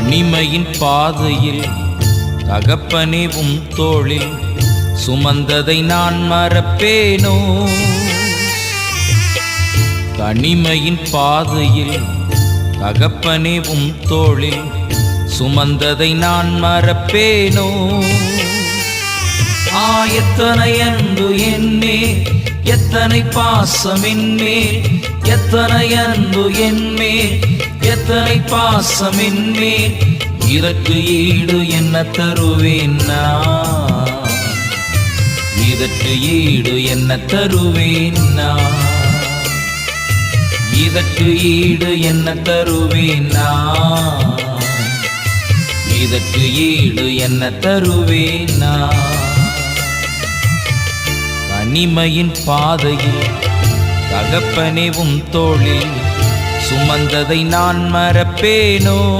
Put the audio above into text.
தனிமையின் பாதையில் தகப்பனே உம் தோளில் சுமந்ததை நான் மறப்பேனோ? தனிமையின் பாதையில் தகப்பனே உம் தோளில் சுமந்ததை நான் மறப்பேனோ? எத்தனை அன்பு என்மேல், எத்தனை பாசம் என்மேல், எத்தனை அன்பு என்மேல், எத்தனை பாசம் என்மேல், இதற்கு ஈடு என்ன தருவேன் நான்? இதற்கு ஈடு என்ன தருவேன் நான்? இதற்கு ஈடு என்ன தருவேன் நான்? இதற்கு ஈடு என்ன தருவேன் நான்? தனிமையின் பாதையில் தகப்பனே உம் தோளில் சுமந்ததை நான் மறப்பேனோ?